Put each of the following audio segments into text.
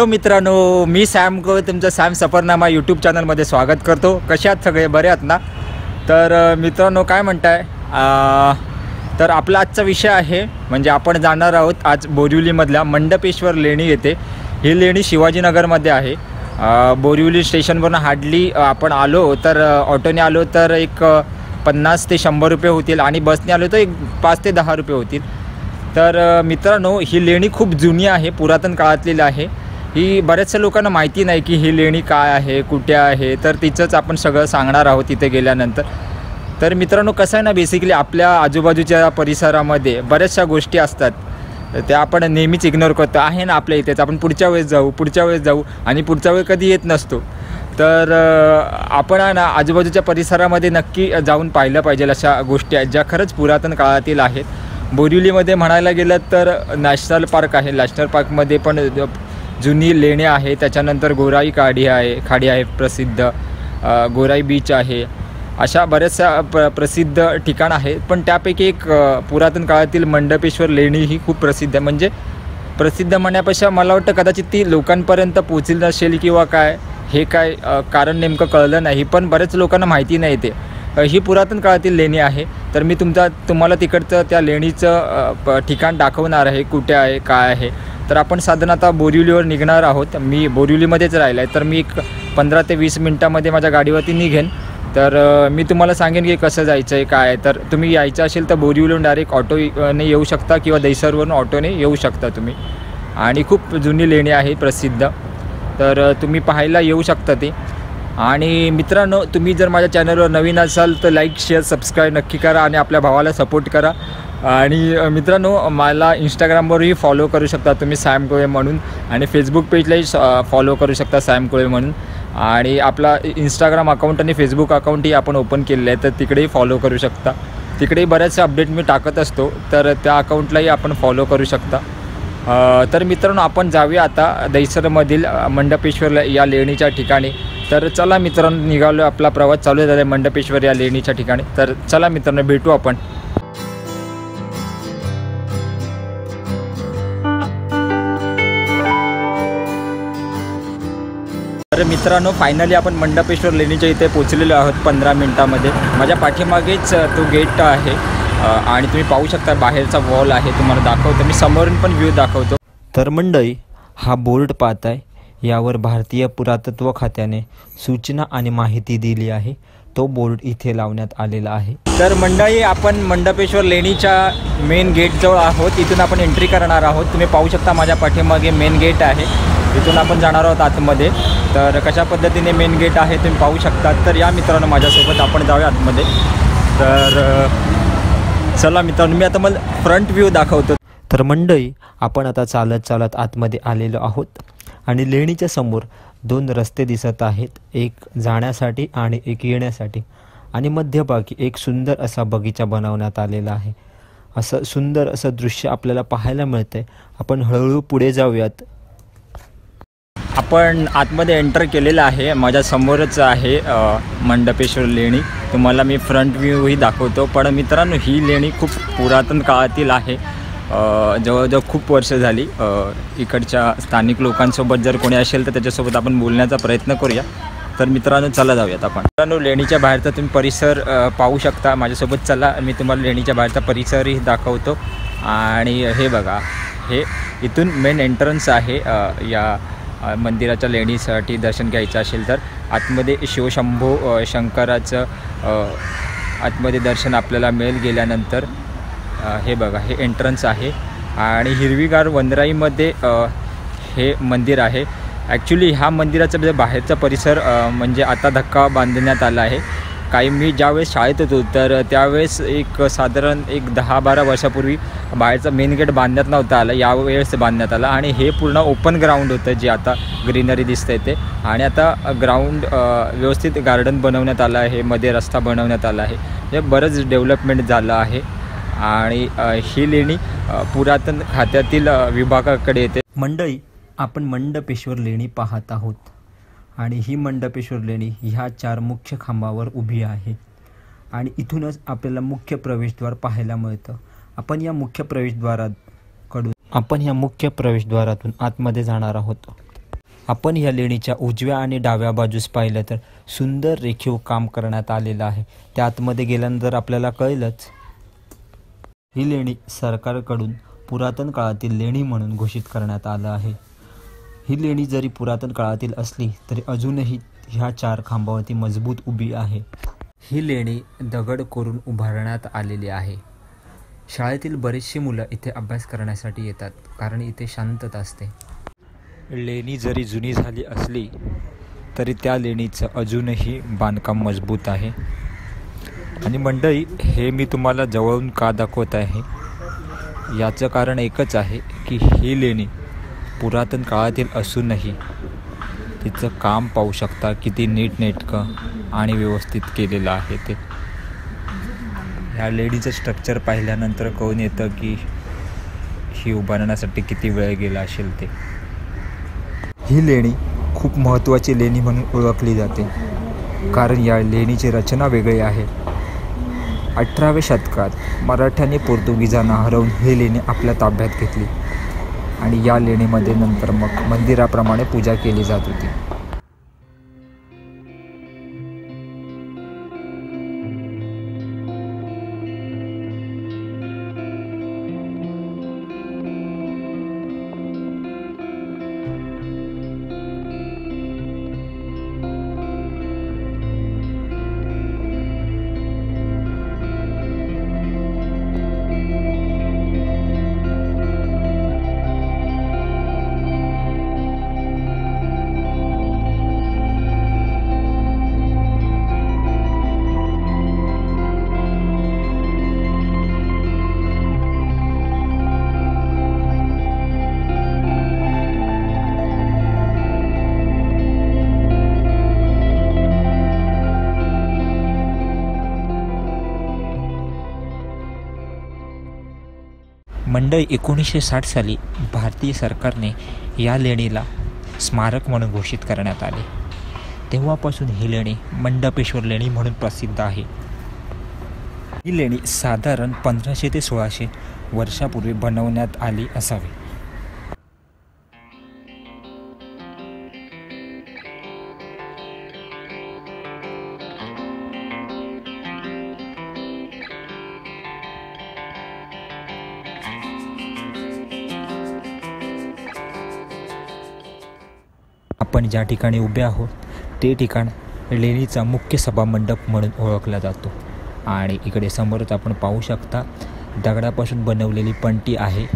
Hello मित्रांनो, मी Sam को तुमचं सॅम सफरनामा यूट्यूब चॅनलमध्ये स्वागत करतो। कसे आहात सगळे, बरे आहात ना? तर मित्रांनो काय म्हणताय, तर आपला आजचा विषय आहे म्हणजे आपण जाणार आहोत आज बोरिवलीमधल्या मंडपेश्वर लेणी येथे। ही लेणी शिवाजीनगरमध्ये आहे। बोरिवली स्टेशनवरून हार्डली आपण आलो तर ऑटोने आलो तर एक 50 ते 100 रुपये होतील आणि बसने आलो तर एक 5 ते 10 रुपये होतील। तर मित्रांनो ही लेणी खूप जुनी आहे, पुरातन काळातली आहे। ही बऱ्याचशा लोकांना माहिती नाही की ही लेणी काय आहे, कुठे आहे, तर तिचंच आपण सगळं सांगणार आहोत तिथे गेल्यानंतर। तर मित्रांनो कसं आहे ना, बेसिकली आपल्या आजूबाजूच्या परिसरामध्ये बऱ्याचशा गोष्टी असतात त्या आपण नेहमीच इग्नोर करतो। आहे ना आपल्या इथेच, आपण पुढच्या वेळेस जाऊ आणि पुढच्या वेळ कधी येत नसतो। तर आपण ना आजूबाजूच्या परिसरामध्ये नक्की जाऊन पाहिलं पाहिजे अशा गोष्टी आहेत ज्या खरंच पुरातन काळातील आहेत। बोरिवलीमध्ये म्हणायला गेलं तर नॅशनल पार्क आहे, नॅशनल पार्कमध्ये पण जुनी लेणी आहे। त्याच्यानंतर गोराई खाडी आहे प्रसिद्ध, गोराई बीच आहे। अशा बऱ्याचशा प्रसिद्ध ठिकाण आहे, पण त्यापैकी एक पुरातन काळातील मंडपेश्वर लेणी ही खूप प्रसिद्ध आहे। म्हणजे प्रसिद्ध म्हणण्यापेक्षा मला वाटतं कदाचित ती लोकांपर्यंत पोहोचली नसेल किंवा काय, हे काय कारण नेमकं कळलं नाही, पण बऱ्याच लोकांना माहिती नाही ते ही पुरातन काळातील लेणी आहे। तर मी तुम्हाला तिकडचं त्या लेणीचं ठिकाण दाखवणार आहे, कुठे आहे काय आहे। तर आपण साधारण आता बोरिवलीवर निघणार आहोत। मी बोरिवलीमध्येच राहिला आहे, तर मी एक 15 ते 20 मिनटामध्ये माझ्या गाडीवरती निघेन। तर मी तुम्हाला सांगेन की कसं जायचं आहे काय आहे। तर तुम्ही यायचं असेल तर बोरिवलीहून डायरेक्ट ऑटोने येऊ शकता किंवा दहिसरवरून ऑटोने येऊ शकता तुम्ही। आणि खूप जुनी लेणी आहे प्रसिद्ध, तर तुम्ही पाहायला येऊ शकता ती। आणि मित्रांनो तुम्ही जर माझ्या चॅनलवर नवीन असाल तर लाईक शेअर सबस्क्राईब नक्की करा आणि आपल्या भावाला सपोर्ट करा। आणि मित्रांनो मला इंस्टाग्रामवरही फॉलो करू शकता तुम्ही सॅम कोळे म्हणून, आणि फेसबुक पेजलाही फॉलो करू शकता सॅम कोळे म्हणून। आणि आपला इंस्टाग्राम अकाउंट आणि फेसबुक अकाउंटही आपण ओपन केलेलं आहे, तर तिकडेही फॉलो करू शकता। तिकडेही बऱ्याचशा अपडेट मी टाकत असतो, तर त्या अकाउंटलाही आपण फॉलो करू शकता। तर मित्रांनो आपण जाऊया आता दहिसरमधील मंडपेश्वर या लेणीच्या ठिकाणी। तर चला मित्रांनो, निघालो, आपला प्रवास चालू झाला आहे मंडपेश्वर या लेणीच्या ठिकाणी। तर चला मित्रांनो, भेटू आपण। तर मित्रांनो फायनली आपण मंडपेश्वर लेणीच्या इथे पोहोचलेलो आहोत 15 मिनिटामध्ये। माझ्या पाठीमागेच तो गेट आहे आणि तुम्ही पाहू शकता बाहेरचा वॉल आहे, तुम्हाला दाखवतो मी, समोरून पण व्ह्यू दाखवतो। तर मंडळी हा बोर्ड पाहताय, यावर भारतीय पुरातत्व खात्याने सूचना आणि माहिती दिली आहे। तो बोर्ड इथे लावण्यात आलेला आहे। तर मंडळी आपण मंडपेश्वर लेणीच्या मेन गेटजवळ आहोत, इथून आपण एंट्री करणार आहोत। तुम्ही पाहू शकता माझ्या पाठीमागे मेन गेट आहे, इथून आपण जाणार आहोत आतमध्ये। तर कशा पद्धतीने मेन गेट आहे तुम्ही पाहू शकता। तर या मित्रांनो माझ्यासोबत आपण जाऊया आतमध्ये। तर चला मित्रांनो, मी आता मला फ्रंट व्ह्यू दाखवतो। तर मंडळी आपण आता चालत आतमध्ये आलेलो आहोत आणि लेणीच्या समोर 2 रस्ते दिसत आहेत, एक जाण्यासाठी आणि एक येण्यासाठी। आणि मध्यभागी एक सुंदर असा बगीचा बनवण्यात आलेला आहे। असं सुंदर असं दृश्य आपल्याला पाहायला मिळतंय। आपण हळूहळू पुढे जाऊयात। आपण आतमध्ये एंटर केलेलं आहे, माझ्या समोरच आहे मंडपेश्वर लेणी। तुम्हाला मी फ्रंट व्ह्यूही दाखवतो। पण मित्रांनो ही लेणी खूप पुरातन काळातील आहे, जवळजवळ खूप वर्ष झाली। इकडच्या स्थानिक लोकांसोबत जर कोणी असेल तर त्याच्यासोबत आपण बोलण्याचा प्रयत्न करूया। तर मित्रांनो चला जाऊयात आपण। मित्रांनो लेणीच्या बाहेरचा तुम्ही परिसर पाहू शकता माझ्यासोबत। चला मी तुम्हाला लेणीच्या बाहेरचा परिसरही दाखवतो। आणि हे बघा, हे इथून मेन एंट्रन्स आहे या मंदिराच्या लेणीसाठी दर्शन घ्यायचं असेल तर आतमध्ये शिवशंभो शंकराचं आतमध्ये दर्शन आपल्याला मिळेल गेल्यानंतर। हे बघा, हे एंट्रन्स आहे आणि हिरवीगार वनराईमध्ये हे मंदिर आहे। ॲक्च्युली ह्या मंदिराचा बाहेरचा परिसर म्हणजे आता धक्का बांधण्यात आला आहे। मी ज्यावेळेस शाळेत होतो तर त्यावेळेस साधारण 10-12 वर्षापूर्वी बाहेरचा मेन गेट बांधण्यात नव्हता आला, यावेळेस बांधण्यात आला। आणि हे पूर्ण ओपन ग्राउंड होतं, जे आता ग्रीनरी दिसतंय ते। आणि आता ग्राउंड व्यवस्थित गार्डन बनवण्यात आलं आहे, मध्ये रस्ता बनवण्यात आला आहे, हे बरंच डेव्हलपमेंट झालं आहे। आणि ही लेणी पुरातन खात्यातील विभागाकडे येते। मंडळी आपण मंडपेश्वर लेणी पाहत आहोत आणि ही मंडपेश्वर लेणी ह्या 4 मुख्य खांबावर उभी आहे आणि इथूनच आपल्याला मुख्य प्रवेशद्वार पाहायला मिळतं। आपण या मुख्य प्रवेशद्वारातून आतमध्ये जाणार आहोत। आपण या लेणीच्या उजव्या आणि डाव्या बाजूस पाहिलं तर सुंदर रेखीव काम करण्यात आलेलं आहे. त्या आतमध्ये गेल्यानंतर आपल्याला कळलंच. ही लेणी सरकारकडून पुरातन काळातील लेणी म्हणून घोषित करण्यात आलं आहे. ही लेणी जरी पुरातन काळातील असली तरी अजूनही ह्या 4 खांबावरती मजबूत उभी आहे. ही लेणी दगड कोरून उभारण्यात आलेली आहे. शाळेतील बरेचशी मुलं इथे अभ्यास करण्यासाठी येतात कारण इथे शांतता असते. लेणी जरी जुनी झाली असली तरी त्या लेणीचं अजूनही बांधकाम मजबूत आहे. आणि मंडळी, हे मी तुम्हाला जवळून का दाखवत आहे याचं कारण एकच आहे की ही लेणी पुरातन काळातील असूनही तिचं काम पाहू शकता किती नीटनेटकं आणि व्यवस्थित केलेलं आहे ते. ह्या लेणीचं स्ट्रक्चर पाहिल्यानंतर कळून येतं की ही उभारण्यासाठी किती वेळ गेला असेल ते. ही लेणी खूप महत्त्वाची लेणी म्हणून ओळखली जाते कारण या लेणीची रचना वेगळी आहे. 18व्या शतकात मराठ्यांनी पोर्तुगीजांना हरवून ही लेणी आपल्या ताब्यात घेतली आणि या लेणीमध्ये नंतर मग मंदिराप्रमाणे पूजा केली जात होती. मंडळी, 1960 साली भारतीय सरकारने या लेणीला स्मारक म्हणून घोषित करण्यात आले. तेव्हापासून ही लेणी मंडपेश्वर लेणी म्हणून प्रसिद्ध आहे. ही लेणी साधारण 1500 ते 1600 वर्षापूर्वी बनवण्यात आली असावी. आपण ज्या ठिकाणी उभे आहोत ते ठिकाण लेणीचा मुख्य सभामंडप म्हणून ओळखला जातो. आणि इकडे समोरच आपण पाहू शकता दगडापासून बनवलेली पंटी आहे.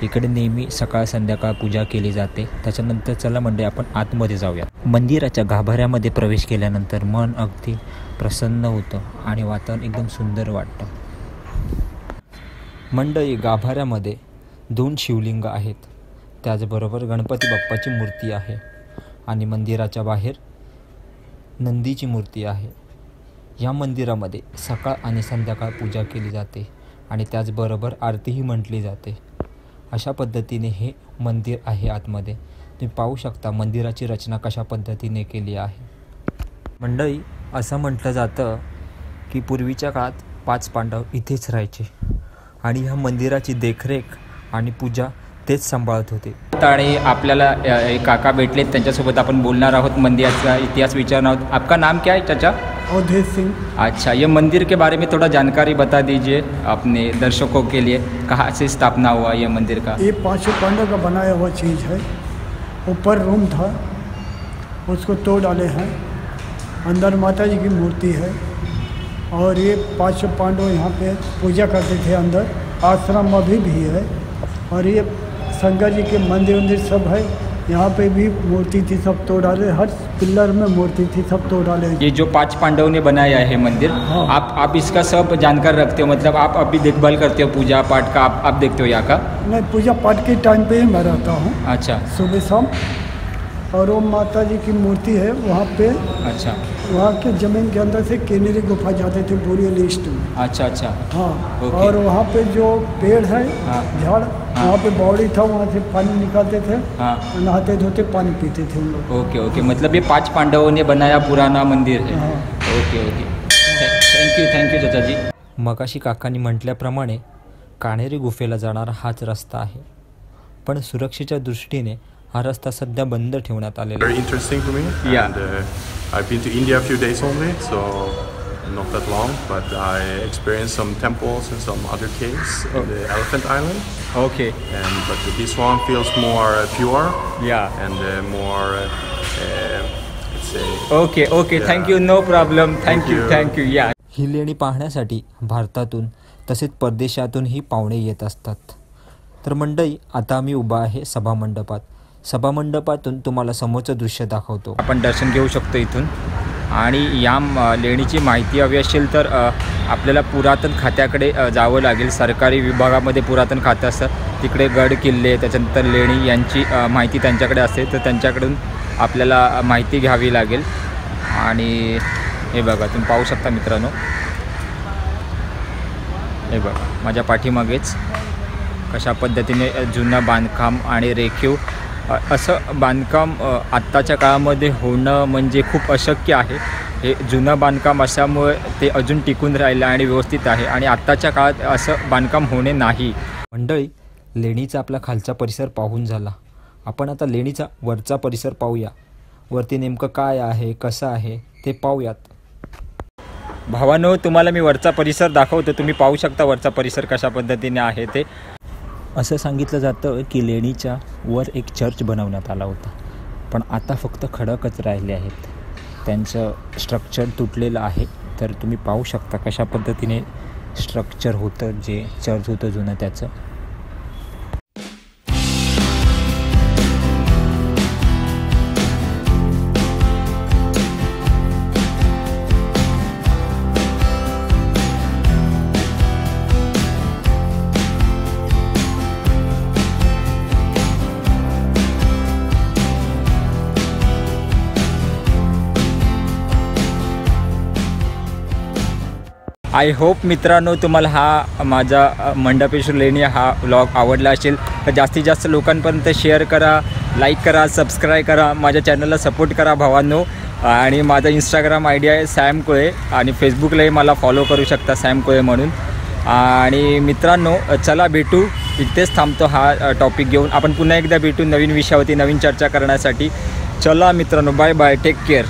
इकडे नेहमी सकाळ संध्याकाळ पूजा केली जाते. त्याच्यानंतर चला मंडळी आपण आतमध्ये जाऊया. मंदिराच्या गाभाऱ्यामध्ये प्रवेश केल्यानंतर मन अगदी प्रसन्न होतं आणि वातावरण एकदम सुंदर वाटतं. मंडळी, गाभाऱ्यामध्ये 2 शिवलिंग आहेत. त्याचबरोबर गणपती बाप्पाची मूर्ती आहे आणि मंदिराच्या बाहेर नंदीची मूर्ती आहे. या मंदिरामध्ये सकाळ आणि संध्याकाळ पूजा केली जाते आणि त्याचबरोबर आरतीही म्हटली जाते. अशा पद्धतीने हे मंदिर आहे. आतमध्ये तुम्ही पाहू शकता मंदिराची रचना कशा पद्धतीने केली आहे. मंडळी, असं म्हटलं जातं की पूर्वीच्या काळात 5 पांडव इथेच राहायचे आणि ह्या मंदिराची देखरेख आणि पूजा तेच सांभाळत होते. आणि आपल्याला एक काका भेटले, त्यांच्यासोबत आपण बोलणार आहोत, मंदिराचा इतिहास विचारना आहोत. आपका नाम क्या है चाचा? अवधेश सिंह. अच्छा, ये मंदिर के बारे में थोड़ा जानकारी बता दीजिए अपने दर्शकों के लिए. कहाँ से स्थापना हुआ ये मंदिर का? ये 5 पांडव का बनाया हुआ चीज़ है. ऊपर रूम था, उसको तोड़ डाले हैं. अंदर माता जी की मूर्ति है और ये 5 पांडव यहाँ पे पूजा करते थे. अंदर आश्रम अभी भी है और ये शंकर जी के मंदिर सब है. यहाँ पे भी मूर्ति थी, सब तोड़ डाले. हर पिलर में मूर्ति थी, सब तोड़ डाले. ये जो 5 पांडव ने बनाया है मंदिर, हाँ. आप इसका सब जानकार रखते हो, मतलब आप अभी देखभाल करते हो पूजा पाठ का, आप देखते हो यहाँ का? मैं पूजा पाठ के टाइम पे ही मैं रहता हूँ. अच्छा. सुबह शाम. और वो माता जी की मूर्ति है वहाँ पे. अच्छा. वहाँ के ज़मीन के अंदर से केनेरी गुफा जाते थे पूरी लिस्ट में. अच्छा अच्छा. हाँ. ओके. और वहाँ पे जो पेड़ है, हाँ. झाड़, वहाँ पे बावड़ी था, वहाँ से पानी निकालते थे. हाँ. नहाते धोते पानी पीते थे हम लोग. ओके ओके, मतलब ये 5 पांडवों ने बनाया पुराना मंदिर है. हाँ. ओके ओके, थँक्यू चाचा जी. मगाशी काकांनी म्हटल्याप्रमाणे काणेरी गुफेला जाणारा हाच रस्ता आहे, पण सुरक्षेच्या दृष्टीने हा रस्ता सध्या बंद ठेवण्यात आलेला Very आहे. interesting to me. Yeah. And I've been to India a few days only, so not that long. But I experienced some temples and some other caves in the Elephant Island. Okay. But this one feels more pure या. and more, let's say. Okay okay Yeah. Thank you. No problem. Thank you. Thank you. Yeah. ही लेणी पाहण्यासाठी भारतातून तसेच परदेशातूनही पाहुणे येत असतात. तर मंडळी, आता आम्ही उभा आहे सभामंडपात. सभामंडपातून तुम्हाला समोरचं दृश्य दाखवतो. आपण दर्शन घेऊ शकतो इथून. आणि या लेणीची माहिती हवी असेल तर आपल्याला पुरातन खात्याकडे जावं लागेल. सरकारी विभागामध्ये पुरातन खातं असतं, तिकडे गड किल्ले त्याच्यानंतर लेणी यांची माहिती त्यांच्याकडे असते. तर त्यांच्याकडून आपल्याला माहिती घ्यावी लागेल. आणि हे बघा, तुम्ही पाहू शकता मित्रांनो, हे बघा माझ्या पाठीमागेच कशा पद्धतीने जुनं बांधकाम आणि रेखीव असं बांधकाम आत्ताच्या काळामध्ये होणं म्हणजे खूप अशक्य आहे. हे जुनं बांधकाम असल्यामुळे ते अजून टिकून राहिलं आणि व्यवस्थित आहे. आणि आत्ताच्या काळात असं बांधकाम होणे नाही. मंडळी, लेणीचा आपला खालचा परिसर पाहून झाला. आपण आता लेणीचा वरचा परिसर पाहूया. वरती नेमकं काय आहे, कसं आहे ते पाहूयात. भावांनो, तुम्हाला मी वरचा परिसर दाखवतो. तुम्ही पाहू शकता वरचा परिसर कशा पद्धतीने आहे ते. असं सांगितलं जातं की लेणीच्या वर एक चर्च बनवण्यात आला होता, पण आता फक्त खडकच राहिले आहेत. त्यांचं स्ट्रक्चर तुटलेलं आहे. तर तुम्ही पाहू शकता कशा पद्धतीने स्ट्रक्चर होतं, जे चर्च होतं जुनं त्याचं. आय होप मित्रांनो, तुम्हाला हा माझा मंडपेश्वर लेणी हा व्लॉग आवडला असेल तर जास्तीत जास्त लोकांपर्यंत शेअर करा, लाईक करा, सबस्क्राईब करा, माझ्या चॅनलला सपोर्ट करा भावांनो. आणि माझा इंस्टाग्राम आय डी आहे सॅम कोळे, आणि फेसबुकलाही मला फॉलो करू शकता सॅम कोळे म्हणून. आणि मित्रांनो, चला भेटू. इथेच थांबतो हा टॉपिक घेऊन. आपण पुन्हा एकदा भेटू नवीन विषयावरती, नवीन चर्चा करण्यासाठी. चला मित्रांनो, बाय बाय, टेक केअर.